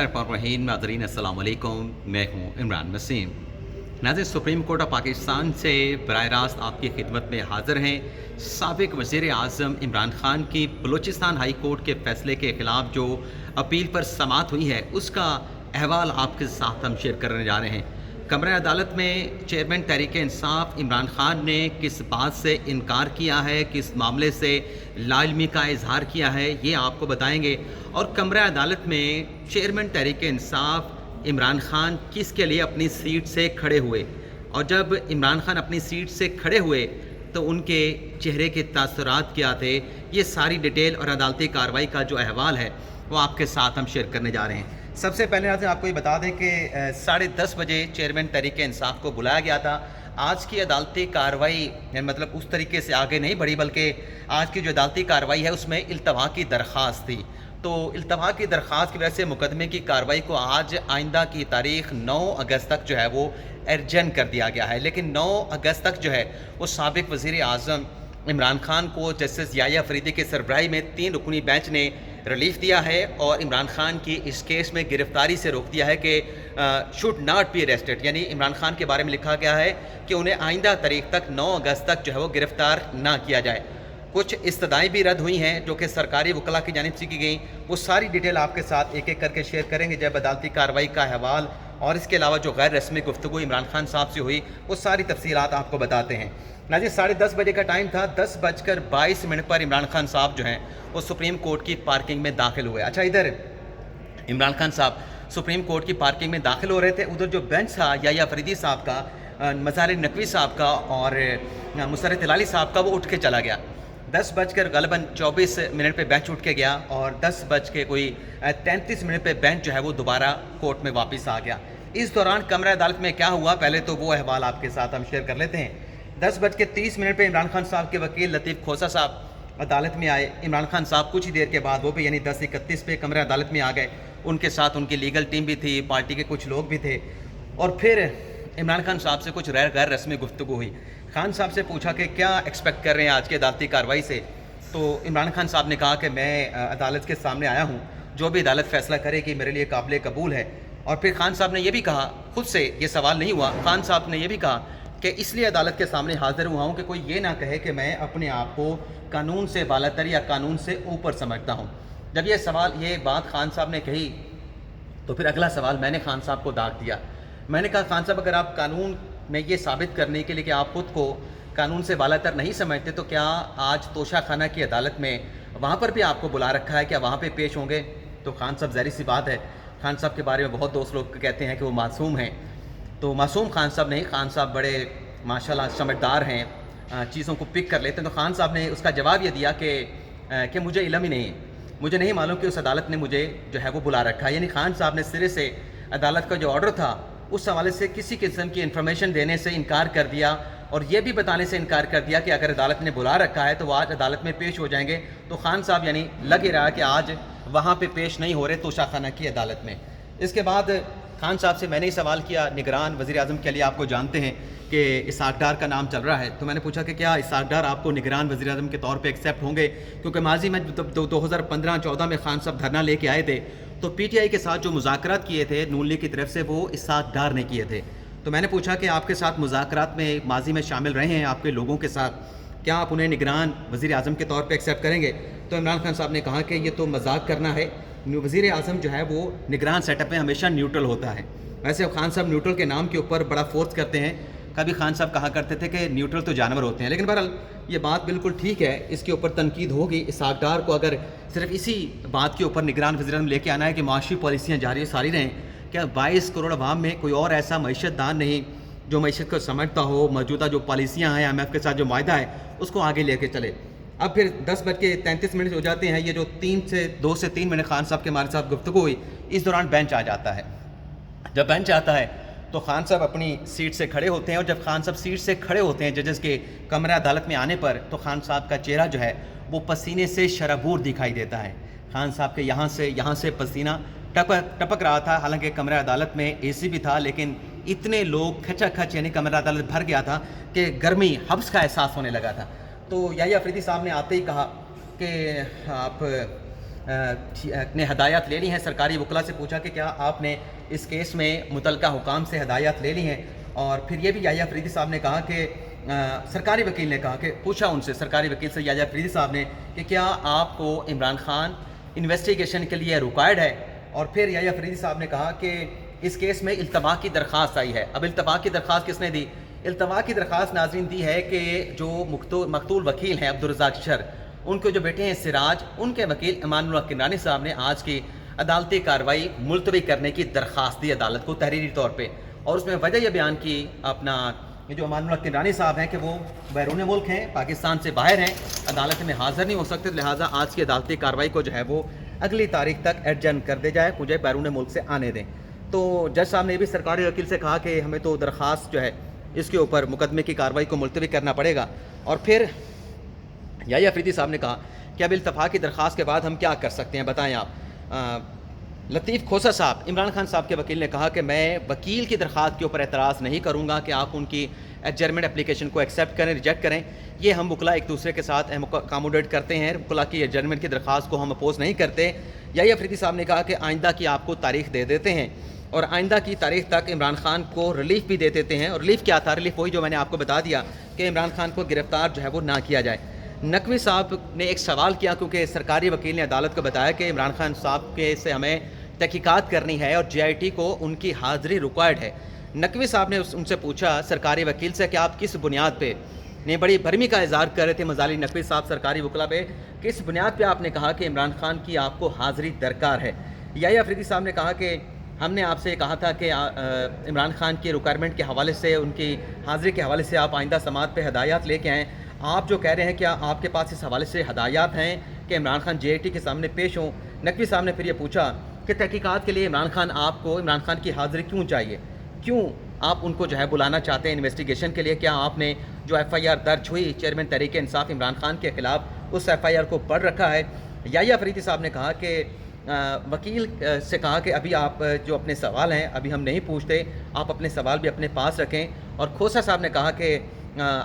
रहीम नाज़रीन अस्सलाम वालेकुम, मैं हूँ इमरान वसीम। नाज़रीन, सुप्रीम कोर्ट ऑफ पाकिस्तान से बराह रास्त आपकी खिदमत में हाज़िर हैं। साबिक़ वज़ीर आज़म इमरान ख़ान की बलूचिस्तान हाई कोर्ट के फ़ैसले के ख़िलाफ़ जो अपील पर समाअत हुई है, उसका अहवाल आपके साथ हम शेयर करने जा रहे हैं। कमरा अदालत में चेयरमैन तहरीक इंसाफ इमरान ख़ान ने किस बात से इनकार किया है, किस मामले से लाइलमी का इजहार किया है, ये आपको बताएंगे। और कमरा अदालत में चेयरमैन तहरीक इंसाफ इमरान ख़ान किसके लिए अपनी सीट से खड़े हुए, और जब इमरान ख़ान अपनी सीट से खड़े हुए तो उनके चेहरे के तासुरात क्या थे, ये सारी डिटेल और अदालती कार्रवाई का जो अहवाल है वो आपके साथ हम शेयर करने जा रहे हैं। सबसे पहले आपको ये बता दें कि 10:30 बजे चेयरमैन तहरीक इंसाफ को बुलाया गया था। आज की अदालती कार्रवाई मतलब उस तरीके से आगे नहीं बढ़ी, बल्कि आज की जो अदालती कार्रवाई है उसमें इल्तवा की दरख्वास्त थी। तो इल्तवा की दरख्वास्त की वजह से मुकदमे की कार्रवाई को आज आइंदा की तारीख़ 9 अगस्त तक जो है वो अर्जेंट कर दिया गया है। लेकिन 9 अगस्त तक जो है वो साबिक़ वज़ीर आज़म इमरान ख़ान को जस्टिस याह्या फरीदी के सरबराही में 3 रुकनी बेंच ने रिलीफ दिया है और इमरान ख़ान की इस केस में गिरफ़्तारी से रोक दिया है कि शुड नॉट बी अरेस्टेड। यानी इमरान ख़ान के बारे में लिखा गया है कि उन्हें आइंदा तारीख़ तक 9 अगस्त तक जो है वो गिरफ़्तार ना किया जाए। कुछ इस्तदाएँ भी रद्द हुई हैं जो कि सरकारी वकला की जानिब से की गई। वो सारी डिटेल आपके साथ एक एक करके शेयर करेंगे जब अदालती कार्रवाई का अहवाल और इसके अलावा जो गैर रस्मी गुफ्तगू इमरान ख़ान साहब से हुई वो सारी तफसीलात आपको बताते हैं। नाज़रीन, 10:30 बजे का टाइम था। 10:22 पर इमरान ख़ान साहब जो हैं वो सुप्रीम कोर्ट की पार्किंग में दाखिल हुए। अच्छा, इधर इमरान ख़ान साहब सुप्रीम कोर्ट की पार्किंग में दाखिल हो रहे थे। उधर जो बेंच था याह्या फरीदी साहब का, मज़ार नकवी साहब का और मुसर्रत हिलाली साहब का, वो उठ के चला गया। 10:24 पे बेंच उठ के गया और 10:33 पे बेंच जो है वो दोबारा कोर्ट में वापस आ गया। इस दौरान कमरा अदालत में क्या हुआ, पहले तो वो अहवाल आपके साथ हम शेयर कर लेते हैं। 10:30 पे इमरान ख़ान साहब के वकील लतीफ़ खोसा साहब अदालत में आए। इमरान ख़ान साहब कुछ ही देर के बाद वो भी यानी 10:31 पे कमरा अदालत में आ गए। उनके साथ उनकी लीगल टीम भी थी, पार्टी के कुछ लोग भी थे। और फिर इमरान ख़ान साहब से कुछ गैर रस्मी गुफ्तगू हुई। खान साहब से पूछा कि क्या एक्सपेक्ट कर रहे हैं आज की अदालती कार्रवाई से। तो इमरान ख़ान साहब ने कहा कि मैं अदालत के सामने आया हूँ, जो भी अदालत फ़ैसला करेगी मेरे लिए काबिल कबूल है। और फिर खान साहब ने यह भी कहा, खुद से ये सवाल नहीं हुआ, खान साहब ने यह भी कहा कि इसलिए अदालत के सामने हाज़िर हुआ हूँ कि कोई ये ना कहे कि मैं अपने आप को कानून से बालातर या कानून से ऊपर समझता हूँ। जब ये बात खान साहब ने कही तो फिर अगला सवाल मैंने खान साहब को दाग दिया। मैंने कहा, खान साहब, अगर आप कानून में ये साबित करने के लिए कि आप ख़ुद को कानून से बालातर नहीं समझते, तो क्या आज तोशा खाना की अदालत में वहाँ पर भी आपको बुला रखा है, क्या वहाँ पे पेश होंगे? तो खान साहब, ज़ाहिर सी बात है, खान साहब के बारे में बहुत दोस्त लोग कहते हैं कि वो मासूम हैं। तो मासूम खान साहब नहीं, खान साहब बड़े माशाल्लाह समझदार हैं, चीज़ों को पिक कर लेते हैं। तो खान साहब ने उसका जवाब ये दिया कि मुझे इल्म ही नहीं, मुझे नहीं मालूम कि उस अदालत ने मुझे जो है वो बुला रखा है। यानी खान साहब ने सिरे से अदालत का जो ऑर्डर था उस हवाले से किसी किस्म की इन्फॉर्मेशन देने से इनकार कर दिया और ये भी बताने से इनकार कर दिया कि अगर अदालत ने बुला रखा है तो वो आज अदालत में पेश हो जाएंगे। तो खान साहब यानी लग ही रहा कि आज वहाँ पे पेश नहीं हो रहे तोशाखाना की अदालत में। इसके बाद खान साहब से मैंने ही सवाल किया, निगरान वज़ीर आज़म के लिए आपको जानते हैं कि इसाक डार का नाम चल रहा है, तो मैंने पूछा कि क्या इसाक डार आपको निगरान वज़ीर आज़म के तौर पे एक्सेप्ट होंगे? क्योंकि माजी में 2015-14 में खान साहब धरना लेके आए थे तो पीटीआई के साथ जो मुज़ाकरात किए थे नून लीग की तरफ से, वो इसाक डार ने किए थे। तो मैंने पूछा कि आपके साथ मुज़ाकरात में माजी में शामिल रहे हैं आपके लोगों के साथ, क्या आप उन्हें निगरान वज़ीर आज़म के तौर पे एक्सेप्ट करेंगे? तो इमरान खान साहब ने कहा कि ये तो मजाक करना है, वज़ीर आज़म जो है वो निगरान सेटअप में हमेशा न्यूट्रल होता है। वैसे खान साहब न्यूट्रल के नाम के ऊपर बड़ा फोर्स करते हैं। कभी खान साहब कहा करते थे कि न्यूट्रल तो जानवर होते हैं, लेकिन बहरहाल ये बात बिल्कुल ठीक है, इसके ऊपर तनकीद होगी। इसाक डार को अगर सिर्फ इसी बात के ऊपर निगरान वज़ीर आज़म लेके आना है कि माशी पॉलिसियाँ जारी सारी रहें, क्या 22 करोड़ आवाम में कोई और ऐसा मईशत दान नहीं जो मईशत को समझता हो, मौजूदा जो पॉलिसियाँ हैं IMF के साथ जो मायदा है उसको आगे लेके चले। अब फिर 10:33 हो जाते हैं। ये जो 2 से 3 मिनट खान साहब के हमारे साथ गुफ्तगू हुई, इस दौरान बेंच आ जाता है। जब बेंच आता है तो खान साहब अपनी सीट से खड़े होते हैं और जब खान साहब सीट से खड़े होते हैं जजेस के कमरा अदालत में आने पर, तो खान साहब का चेहरा जो है वो पसीने से शराबूर दिखाई देता है। खान साहब के यहाँ से पसीना टपक रहा था। हालांकि कमरा अदालत में AC भी था, लेकिन इतने लोग खचाखच यानी कमरा अदालत भर गया था कि गर्मी हब्स का एहसास होने लगा था। तो याह्या अफरीदी साहब ने आते ही कहा कि आप نے ہدایات لے لی ہیں، سرکاری وکلا سے پوچھا کہ کیا آپ نے اس کیس میں متعلقہ حکام سے ہدایات لے لی ہیں، اور پھر یہ بھی یحییٰ افریدی صاحب نے کہا کہ سرکاری وکیل نے کہا کہ پوچھا ان سے، سرکاری وکیل سے یحییٰ افریدی صاحب نے کہ کیا آپ کو عمران خان انویسٹیگیشن کے لیے ریکوائرڈ ہے، اور پھر یحییٰ افریدی صاحب نے کہا کہ اس کیس میں التوا کی درخواست آئی ہے۔ اب التوا کی درخواست کس نے دی؟ التوا کی درخواست ناظرین دی ہے کہ جو مقتول وکیل ہیں عبدالرزاق شر، ان کے جو بیٹے ہیں سراج، ان کے وکیل امان اللہ کنانی صاحب نے آج کی عدالتی کارروائی ملتوی کرنے کی درخواست دی عدالت کو تحریری طور پہ، اور اس میں وجہ یہ بیان کی اپنا جو امان اللہ کنانی صاحب ہیں کہ وہ بیرون ملک ہیں، پاکستان سے باہر ہیں، عدالت میں حاضر نہیں ہو سکتے، لہٰذا آج کی عدالتی کارروائی کو جو ہے وہ اگلی تاریخ تک ایڈجرن کر دے جائے، مجھے بیرون ملک سے آنے دیں۔ تو جج صاحب نے بھی سرکاری وکیل سے کہا کہ ہمیں تو درخواست جو ہے اس کے اوپر مقدمے کی کارروائی کو ملتوی کرنا پڑے گا، اور پھر یحییٰ افریدی صاحب نے کہا کہ اب التفا کی درخواست کے بعد ہم کیا کر سکتے ہیں، بتائیں آپ۔ لطیف کھوسا صاحب، عمران خان صاحب کے وکیل نے کہا کہ میں وکیل کی درخواست کے اوپر اعتراض نہیں کروں گا کہ آپ ان کی ایڈجرمنٹ اپلیکیشن کو ایکسیپٹ کریں، ریجیکٹ کریں، یہ ہم وکلا ایک دوسرے کے ساتھ اکاموڈیٹ کرتے ہیں، وکلا کی ایڈجرمنٹ کی درخواست کو ہم اپوز نہیں کرتے۔ یحییٰ افریدی صاحب نے کہا کہ آئندہ کی آپ کو تاریخ دے دیتے ہیں، اور آئندہ کی تاریخ تک عمران خان کو ریلیف بھی دے دیتے ہیں، اور ریلیف کیا تھا؟ ریلیف وہی جو میں نے آپ کو بتا دیا کہ عمران خان کو گرفتار جو ہے وہ نہ کیا جائے۔ نقوی صاحب نے ایک سوال کیا، کیونکہ سرکاری وکیل نے عدالت کو بتایا کہ عمران خان صاحب کے سے ہمیں تحقیقات کرنی ہے اور جے آئی ٹی کو ان کی حاضری ریکوائرڈ ہے۔ نقوی صاحب نے ان سے پوچھا سرکاری وکیل سے کہ آپ کس بنیاد پہ، نے بڑی برمی کا اظہار کر رہے تھے مظاہر نقوی صاحب سرکاری وکلا پہ، کس بنیاد پہ آپ نے کہا کہ عمران خان کی آپ کو حاضری درکار ہے؟ یحییٰ افریدی صاحب نے کہا کہ ہم نے آپ سے کہا تھا کہ عمران خان کی ریکوائرمنٹ کے حوالے سے، ان کی حاضری کے حوالے سے آپ آئندہ سماعت پہ ہدایات لے کے آئیں۔ آپ جو کہہ رہے ہیں کیا آپ کے پاس اس حوالے سے ہدایات ہیں کہ عمران خان جے آئی ٹی کے سامنے پیش ہوں؟ نقوی صاحب نے پھر یہ پوچھا کہ تحقیقات کے لیے عمران خان کی حاضری کیوں چاہیے، کیوں آپ ان کو جو ہے بلانا چاہتے ہیں انویسٹیگیشن کے لیے؟ کیا آپ نے جو ایف آئی آر درج ہوئی چیئرمین تحریک انصاف عمران خان کے خلاف، اس ایف آئی آر کو پڑھ رکھا ہے؟ یحییٰ افریدی صاحب نے کہا کہ وکیل سے کہا کہ ابھی آپ جو اپنے سوال ہیں ابھی ہم نہیں پوچھتے، آپ اپنے سوال بھی اپنے پاس رکھیں، اور کھوسا صاحب نے کہا کہ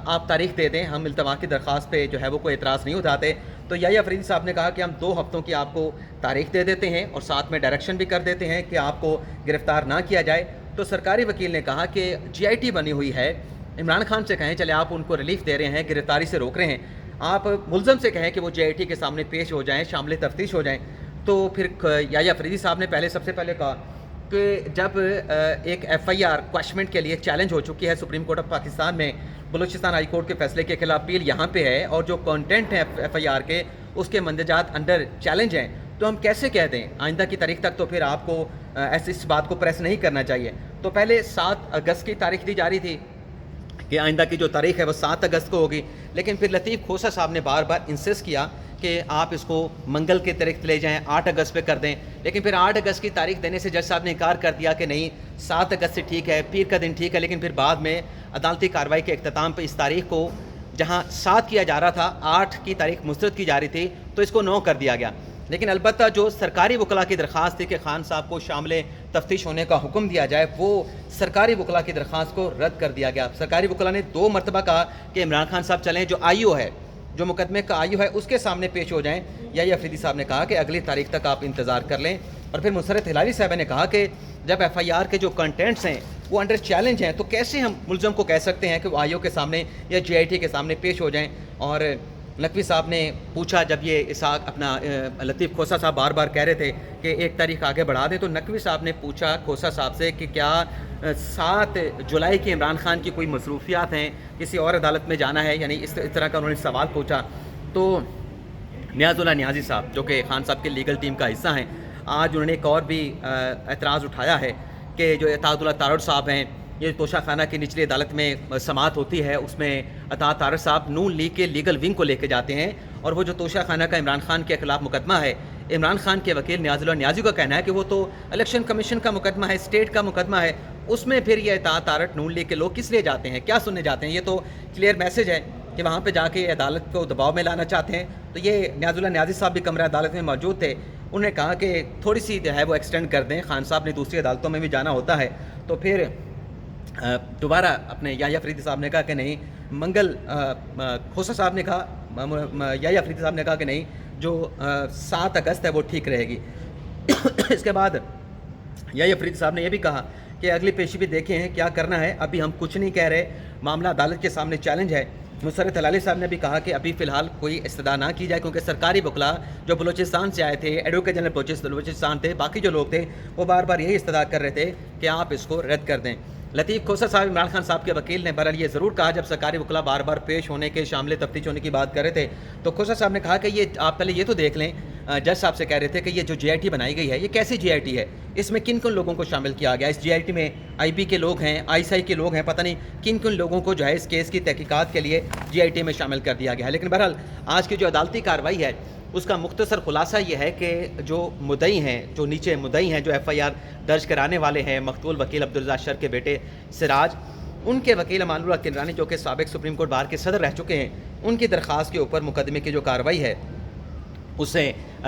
آپ تاریخ دے دیں، ہم التوا کی درخواست پہ جو ہے وہ کوئی اعتراض نہیں اٹھاتے۔ تو یحییٰ افریدی صاحب نے کہا کہ ہم 2 ہفتوں کی آپ کو تاریخ دے دیتے ہیں، اور ساتھ میں ڈائریکشن بھی کر دیتے ہیں کہ آپ کو گرفتار نہ کیا جائے۔ تو سرکاری وکیل نے کہا کہ جی آئی ٹی بنی ہوئی ہے، عمران خان سے کہیں چلے آپ ان کو ریلیف دے رہے ہیں، گرفتاری سے روک رہے ہیں، آپ ملزم سے کہیں کہ وہ جی آئی ٹی کے سامنے پیش ہو جائیں، شامل تفتیش ہو جائیں۔ تو پھر یحییٰ افریدی صاحب نے سب سے پہلے کہا کہ جب ایک ایف آئی آر کویشمنٹ کے لیے چیلنج ہو چکی ہے سپریم کورٹ آف پاکستان میں، بلوچستان ہائی کورٹ کے فیصلے کے خلاف اپیل یہاں پہ ہے، اور جو کنٹینٹ ہے ایف آئی آر کے اس کے مندرجات انڈر چیلنج ہیں، تو ہم کیسے کہہ دیں آئندہ کی تاریخ تک؟ تو پھر آپ کو اس بات کو پریس نہیں کرنا چاہیے۔ تو پہلے 7 اگست کی تاریخ دی جا رہی تھی کہ آئندہ کی جو تاریخ ہے وہ 7 اگست کو ہوگی، لیکن پھر لطیف کھوسا صاحب نے بار بار انسسٹ کیا کہ آپ اس کو منگل کی تاریخ لے جائیں، 8 اگست پہ کر دیں، لیکن پھر 8 اگست کی تاریخ دینے سے جج صاحب نے انکار کر دیا کہ نہیں 7 اگست سے ٹھیک ہے، پیر کا دن ٹھیک ہے، لیکن پھر بعد میں عدالتی کارروائی کے اختتام پہ اس تاریخ کو جہاں 7 کیا جا رہا تھا 8 کی تاریخ مسترد کی جا رہی تھی، تو اس کو 9 کر دیا گیا۔ لیکن البتہ جو سرکاری وکلا کی درخواست تھی کہ خان صاحب کو شامل تفتیش ہونے کا حکم دیا جائے، وہ سرکاری وکلا کی درخواست کو رد کر دیا گیا۔ سرکاری وکلا نے 2 مرتبہ کہا کہ عمران خان صاحب چلیں، جو آئی او ہے، جو مقدمے کا آئی او ہے، اس کے سامنے پیش ہو جائیں۔ یحییٰ افریدی صاحب نے کہا کہ اگلی تاریخ تک آپ انتظار کر لیں، اور پھر مسرت ہلالی صاحبہ نے کہا کہ جب ایف آئی آر کے جو کنٹینٹس ہیں وہ انڈر چیلنج ہیں، تو کیسے ہم ملزم کو کہہ سکتے ہیں کہ وہ آئی او کے سامنے یا جے آئی ٹی کے سامنے پیش ہو جائیں؟ اور نقوی صاحب نے پوچھا، جب یہ اسحاق اپنا لطیف کھوسا صاحب بار بار کہہ رہے تھے کہ ایک تاریخ آگے بڑھا دیں، تو نقوی صاحب نے پوچھا کھوسا صاحب سے کہ کیا 7 جولائی کی عمران خان کی کوئی مصروفیات ہیں، کسی اور عدالت میں جانا ہے، یعنی اس طرح کا انہوں نے سوال پوچھا۔ تو نیاز اللہ نیازی صاحب جو کہ خان صاحب کے لیگل ٹیم کا حصہ ہیں، آج انہوں نے ایک اور بھی اعتراض اٹھایا ہے کہ جو اطاعت اللہ تارڑ صاحب ہیں، یہ توشہ خانہ کی نچلی عدالت میں سماعت ہوتی ہے، اس میں اطاعت تارڑ صاحب نون لیگ کے لیگل ونگ کو لے کے جاتے ہیں، اور وہ جو توشہ خانہ کا عمران خان کے خلاف مقدمہ ہے، عمران خان کے وکیل نیاز اللہ نیازی کا کہنا ہے کہ وہ تو الیکشن کمیشن کا مقدمہ ہے، اسٹیٹ کا مقدمہ ہے، اس میں پھر یہ اطاعت تارڑ نون لیگ کے لوگ کس لیے جاتے ہیں، کیا سننے جاتے ہیں؟ یہ تو کلیئر میسج ہے کہ وہاں پہ جا کے عدالت کو دباؤ میں لانا چاہتے ہیں۔ تو یہ نیاز اللہ نیازی صاحب بھی کمرہ عدالت میں موجود تھے، انہوں نے کہا کہ تھوڑی سی جو ہے وہ ایکسٹینڈ کر دیں، خان صاحب نے دوسری عدالتوں میں بھی جانا ہوتا ہے۔ تو پھر دوبارہ اپنے یحییٰ افریدی صاحب نے کہا کہ نہیں، کھوسا صاحب نے کہا، یحییٰ افریدی صاحب نے کہا کہ نہیں، जो 7 अगस्त है वो ठीक रहेगी। इसके बाद या फरीद साहब ने यह भी कहा कि अगली पेशी भी देखे हैं क्या करना है, अभी हम कुछ नहीं कह रहे, मामला अदालत के सामने चैलेंज है। मुसर्रत हलाली साहब ने भी कहा कि अभी फ़िलहाल कोई इस्तदा ना की जाए, क्योंकि सरकारी वकला जो बलूचिस्तान से आए थे, एडवोकेट जनरल बलूचिस्तान थे, बाकी जो लोग थे वो बार बार यही इस्तदा कर रहे थे कि आप इसको रद्द कर दें। लतीफ़ खोसर साहब इमरान खान साहब के वकील ने बहरहाल ये ज़रूर कहा, जब सरकारी वकला बार बार पेश होने के, शामिल तफ्तीश होने की बात कर रहे थे, तो खोसर साहब ने कहा कि ये आप पहले ये तो देख लें, जज साहब से कह रहे थे कि ये जो JIT बनाई गई है ये कैसी JIT है, इसमें किन किन लोगों को शामिल किया गया, इस JIT में IB के लोग हैं, ISI के लोग हैं, पता नहीं किन किन लोगों को जो है इस केस की तहकीकात के लिए JIT में शामिल कर दिया गया है। लेकिन बहरहाल आज की जो अदालती कार्रवाई है उसका मुख्तसर खुलासा ये है कि जो मुद्दई हैं, जो नीचे मुद्दई हैं, जो FIR दर्ज कराने वाले हैं, मकतूल वकील अब्दुल रज़ाक शर के बेटे सिराज, उनके वकील अमानुल्लाह किनरानी जो कि साबिक सुप्रीम कोर्ट बार के सदर रह चुके हैं, उनकी दरख्वास्त के ऊपर मुकदमे की जो कार्रवाई है उसे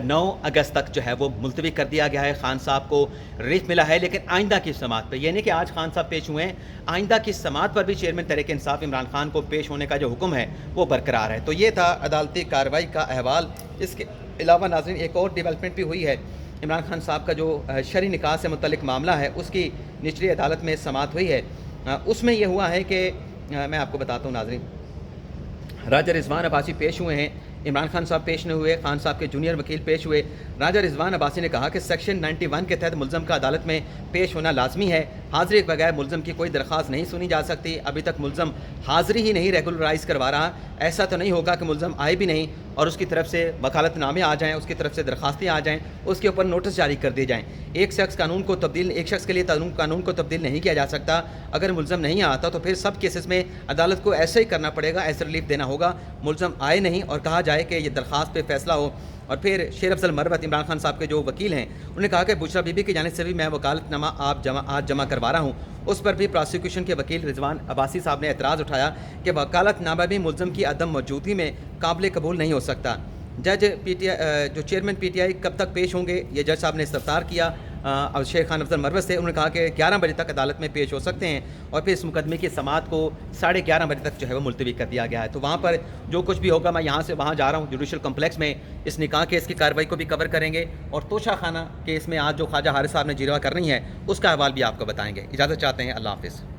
9 अगस्त तक जो है वो मुलतवी कर दिया गया है। खान साहब को रिलीफ मिला है, लेकिन आइंदा की समात पर, यानी कि आज खान साहब पेश हुए हैं, आइंदा की समात पर भी चेयरमैन तहरीक इंसाफ इमरान खान को पेश होने का जो हुक्म है वो बरकरार है। तो ये था अदालती कार्रवाई का अहवाल। इसके अलावा नाज़रीन एक और डेवलपमेंट भी हुई है, इमरान खान साहब का जो शरई निकाह से मुतल्लिक मामला है उसकी निचली अदालत में समात हुई है। उसमें यह हुआ है कि मैं आपको बताता हूँ नाज़रीन, राजा रिजवान अब्बासी पेश हुए हैं, इमरान खान साहब पेश नहीं हुए, खान साहब के जूनियर वकील पेश हुए। राजा रिजवान अब्बासी ने कहा कि सेक्शन 91 के तहत मुलज़म का अदालत में पेश होना लाजमी है, हाज़िरी के बगैर मुलज़म की कोई दरख्वास्त नहीं सुनी जा सकती। अभी तक मुलज़म हाज़िरी ही नहीं रेगुलराइज़ करवा रहा, ऐसा तो नहीं होगा कि मुलज़म आए भी नहीं और उसकी तरफ से वकालतनामे आ जाएँ, उसकी तरफ से दरख्वास्तें आ जाएँ, उसके ऊपर नोटिस जारी कर दिए जाएँ। एक शख्स के लिए कानून को तब्दील नहीं किया जा सकता। अगर मुलज़म नहीं आता तो फिर सब केसेस में अदालत को ऐसे ही करना पड़ेगा, ऐसे रिलीफ देना होगा। मुलज़म आए नहीं और कहा जाए कि ये दरख्वास्त पे फैसला हो। और फिर शेर अफजल मरवत इमरान खान साहब के जो वकील हैं उन्होंने कहा कि बुशरा बीबी की जानिब से भी मैं वकालतनामा आज जमा करवा रहा हूँ। उस पर भी प्रोसिक्यूशन के वकील रिजवान अब्बासी साहब ने एतराज़ उठाया कि वकालतनामा भी मुलज़म की अदम मौजूदगी में काबिल कबूल नहीं हो सकता। जज PTI जो चेयरमैन PTI कब तक पेश होंगे, ये जज साहब ने इस्तफ्तार किया शेख खान अफजल मरवत से। उन्होंने कहा कि 11 बजे तक अदालत में पेश हो सकते हैं और फिर इस मुकदमे की समात को 11:30 बजे तक जो है वो मुलतवी कर दिया गया है। तो वहाँ पर जो कुछ भी होगा, मैं यहाँ से वहाँ जा रहा हूँ जुडिशल कम्प्लेक्स में, इस निकाह केस की कार्रवाई को भी कवर करेंगे और तोशा खाना केस में आज जो ख्वाजा हारिस साहब ने जिरवा करनी है उसका अहवाल भी आपको बताएंगे। इजाज़त चाहते हैं, अल्लाह हाफ़िज़।